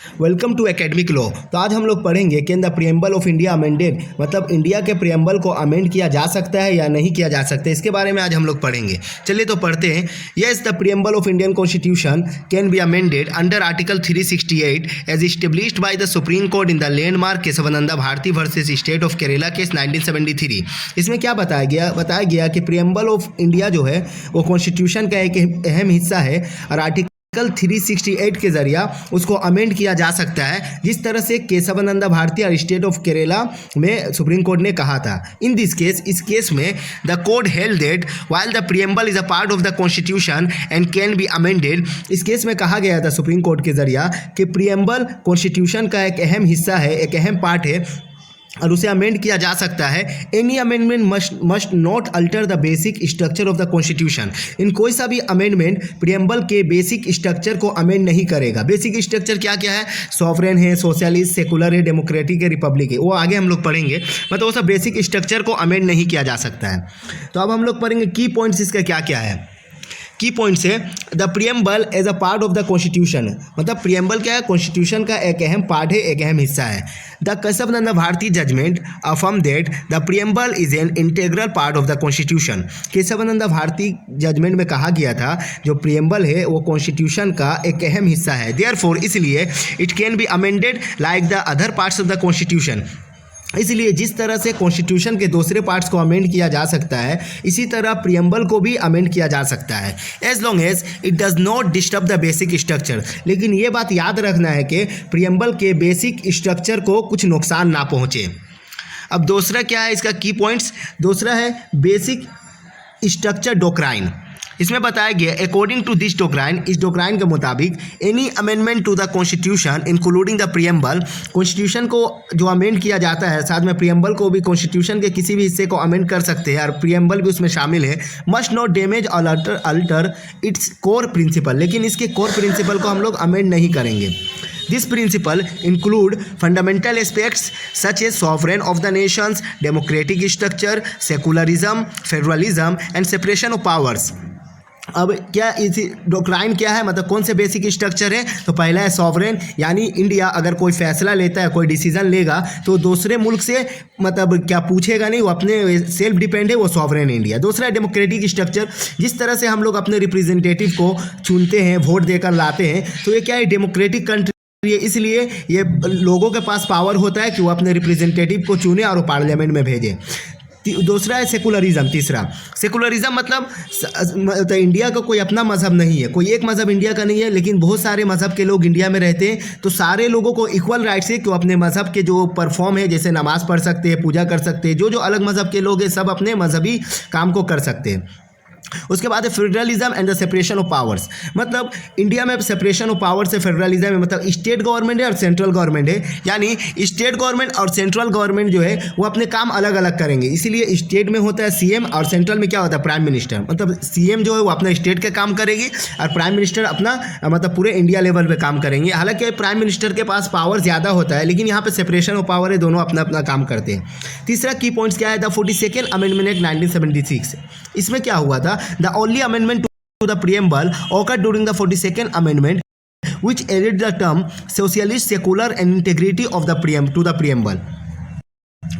Welcome to academic law. तो आज हम लोग पढ़ेंगे can the preamble of India amended, मतलब इंडिया के प्रियम्बल को अमेंड किया जा सकता है या नहीं किया जा सकता है, इसके बारे में आज हम लोग पढ़ेंगे। चलिए तो पढ़ते हैं। Yes, the preamble of Indian constitution can be amended under article 368 as established by the supreme court in the landmark Kesavananda Bharati versus state of Kerala case 1973। इसमें क्या बताया गया कि प्रियम्बल ऑफ इंडिया जो है वो कॉन्स्टिट्यूशन का एक अहम हिस्सा है और आर्टिकल 368 के जरिया उसको अमेंड किया जा सकता है, जिस तरह से केशवानंद भारती और स्टेट ऑफ केरला में सुप्रीम कोर्ट ने कहा था। इन दिस केस, इस केस में the court held that while the preamble is a part of the constitution and can be amended. इस केस में कहा गया था सुप्रीम कोर्ट के जरिया कि प्रियम्बल कॉन्स्टिट्यूशन का एक अहम हिस्सा है, एक अहम पार्ट है और उसे अमेंड किया जा सकता है। Any amendment must not alter the basic structure of the constitution. इन कोई सा भी अमेंडमेंट प्रियम्बल के बेसिक स्ट्रक्चर को अमेंड नहीं करेगा। बेसिक स्ट्रक्चर क्या क्या है? सॉवरेन है, सोशलिस्ट, सेकुलर है, डेमोक्रेटिक है, रिपब्लिक है, वो आगे हम लोग पढ़ेंगे। मतलब वो सब बेसिक स्ट्रक्चर को अमेंड नहीं किया जा सकता है। तो अब हम लोग पढ़ेंगे की पॉइंट्स इसका क्या क्या है। की पॉइंट्स है the preamble as a part of the constitution, मतलब प्रियम्बल क्या है? कॉन्स्टिट्यूशन का एक अहम पार्ट है, एक अहम हिस्सा है। The Kesavananda Bharati judgment affirm that the preamble is an integral part of the constitution. Kesavananda Bharati judgment में कहा गया था जो प्रियम्बल है वो कॉन्स्टिट्यूशन का एक अहम हिस्सा है। देयरफॉर इसलिए it can be amended like the other parts of the constitution. इसलिए जिस तरह से कॉन्स्टिट्यूशन के दूसरे पार्ट्स को अमेंड किया जा सकता है, इसी तरह प्रियम्बल को भी अमेंड किया जा सकता है, as long as it does not disturb the basic structure. लेकिन ये बात याद रखना है कि प्रियम्बल के बेसिक स्ट्रक्चर को कुछ नुकसान ना पहुँचे। अब दूसरा क्या है इसका की पॉइंट्स? दूसरा है बेसिक स्ट्रक्चर डोक्राइन। इसमें बताया गया अकॉर्डिंग टू दिस डोक्राइन, इस डोक्राइन के मुताबिक any amendment to the constitution including the preamble, constitution को जो अमेंड किया जाता है साथ में प्रियम्बल को भी कॉन्स्टिट्यूशन के किसी भी हिस्से को अमेंड कर सकते हैं और प्रियम्बल भी उसमें शामिल है, मस्ट नॉट डैमेज और अल्टर इट्स कोर प्रिंसिपल। लेकिन इसके कोर प्रिंसिपल को हम लोग अमेंड नहीं करेंगे। This principle include fundamental aspects such as sovereign of the nations, democratic structure, secularism, federalism and separation of powers। अब क्या इस डोक्राइन क्या है, मतलब कौन से बेसिक स्ट्रक्चर है? तो पहला है सॉवरेन, यानी इंडिया अगर कोई फैसला लेता है, कोई डिसीजन लेगा तो दूसरे मुल्क से मतलब क्या पूछेगा नहीं, वो अपने सेल्फ डिपेंड है, वो सॉवरेन इंडिया। दूसरा है डेमोक्रेटिक स्ट्रक्चर, जिस तरह से हम लोग अपने रिप्रेजेंटेटिव को चुनते हैं, वोट देकर लाते हैं, तो ये क्या है? डेमोक्रेटिक कंट्री, इसलिए ये लोगों के पास पावर होता है कि वो अपने रिप्रेजेंटेटिव को चुने और वो पार्लियामेंट में भेजे। दूसरा है सेकुलरिज्म। तीसरा सेकुलरिज्म मतलब इंडिया का कोई अपना मज़हब नहीं है, कोई एक मज़हब इंडिया का नहीं है, लेकिन बहुत सारे मज़हब के लोग इंडिया में रहते हैं, तो सारे लोगों को इक्वल राइट्स है कि वो अपने मज़हब के जो परफॉर्म है, जैसे नमाज़ पढ़ सकते हैं, पूजा कर सकते हैं, जो अलग मज़हब के लोग हैं सब अपने मजहबी काम को कर सकते हैं। उसके बाद है federalism and the separation of powers, मतलब इंडिया में सेपरेशन ऑफ पावर से फेडरलिज्म में मतलब स्टेट गवर्नमेंट है और सेंट्रल गवर्नमेंट है, यानी स्टेट गवर्नमेंट और सेंट्रल गवर्नमेंट जो है वो अपने काम अलग अलग करेंगे। इसीलिए स्टेट में होता है सीएम और सेंट्रल में क्या होता है? Prime minister. मतलब सीएम जो है वो अपना स्टेट का काम करेगी और प्राइम मिनिस्टर अपना मतलब पूरे इंडिया लेवल पे काम करेंगे। हालांकि प्राइम मिनिस्टर के पास पावर ज़्यादा होता है, लेकिन यहाँ पे सेपरेशन ऑफ पावर है, दोनों अपना अपना काम करते हैं। तीसरा की पॉइंट्स क्या है? The 42nd amendment act 1976। इसमें क्या हुआ था? The only amendment to the preamble occurred during the 42nd amendment, which added the term socialist, secular and integrity of the preamble।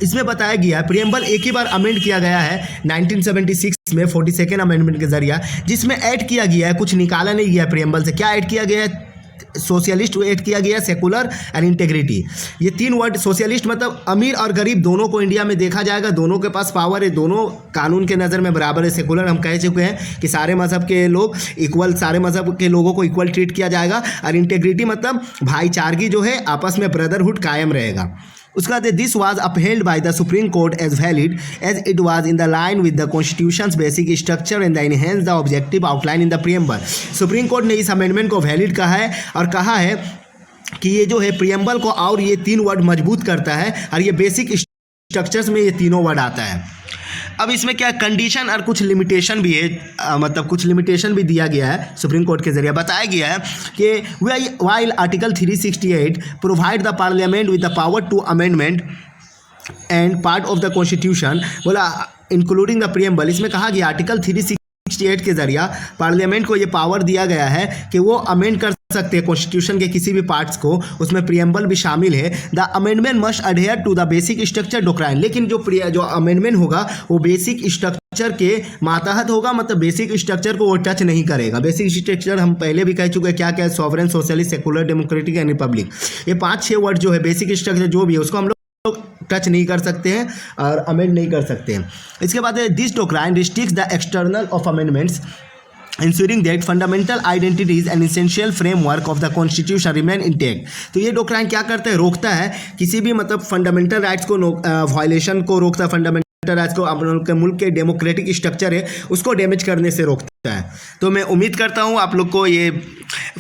इसमें बताया गया है प्रियम्बल एक ही बार अमेंड किया गया है 1976 में 42nd अमेंडमेंट के जरिए, जिसमें ऐड किया गया है, कुछ निकाला नहीं गया प्रियम्बल से। क्या ऐड किया गया है? सोशलिस्ट ऐड किया गया, सेकुलर एंड इंटेग्रिटी। ये तीन वर्ड, सोशलिस्ट मतलब अमीर और गरीब दोनों को इंडिया में देखा जाएगा, दोनों के पास पावर है, दोनों कानून के नज़र में बराबर है। सेकुलर हम कह चुके हैं कि सारे मज़हब के लोग इक्वल, सारे मज़हब के लोगों को इक्वल ट्रीट किया जाएगा। और इंटेग्रिटी मतलब भाईचारगी जो है, आपस में ब्रदरहुड कायम रहेगा। उसका this was upheld by the supreme court as valid as it was in the line with the constitution's basic structure and the enhance the objective outline in the preamble. Supreme court ने इस amendment को valid कहा है और कहा है कि ये जो है प्रियम्बल को और ये तीन वर्ड मजबूत करता है और ये बेसिक स्ट्रक्चर्स में ये तीनों वर्ड आता है। अब इसमें क्या कंडीशन और कुछ लिमिटेशन भी है, मतलब कुछ लिमिटेशन भी दिया गया है सुप्रीम कोर्ट के जरिए। बताया गया है कि while article 368 provide the parliament with the power to amendment and part of the constitution, बोला इंक्लूडिंग द प्रियम्बल। इसमें कहा गया आर्टिकल 368 68 के जरिए पार्लियामेंट को ये पावर दिया गया है कि वो अमेंड कर सकते हैं कॉन्स्टिट्यूशन के किसी भी पार्ट्स को, उसमें प्रीएम्बल भी शामिल है। The amendment must adhere to the basic structure doctrine, लेकिन जो अमेंडमेंट होगा वो बेसिक स्ट्रक्चर के मातहत होगा, मतलब बेसिक स्ट्रक्चर को वो टच नहीं करेगा। बेसिक स्ट्रक्चर हम पहले भी कह चुके हैं क्या क्या है, sovereign, socialist, secular, democratic and Republic. ये 5-6 वर्ड जो है बेसिक स्ट्रक्चर जो भी है उसको हम लोग टच नहीं कर सकते हैं और अमेंड नहीं कर सकते हैं। इसके बाद this doctrine restricts the external of amendments ensuring that fundamental identities and essential framework of the constitution remain intact। तो ये डॉक्ट्राइन क्या करता है, रोकता है किसी भी मतलब फंडामेंटल राइट्स को वायलेशन को रोकता है, फंडामेंटल राइट्स को अपने मुल्क के डेमोक्रेटिक स्ट्रक्चर है उसको डैमेज करने से रोकता है। तो मैं उम्मीद करता हूँ आप लोग को ये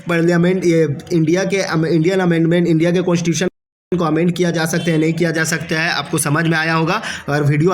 पार्लियामेंट, ये इंडियन अमेंडमेंट, इंडिया के कॉन्स्टिट्यूशन को अमेंड किया जा सकते हैं नहीं किया जा सकता है, आपको समझ में आया होगा। और वीडियो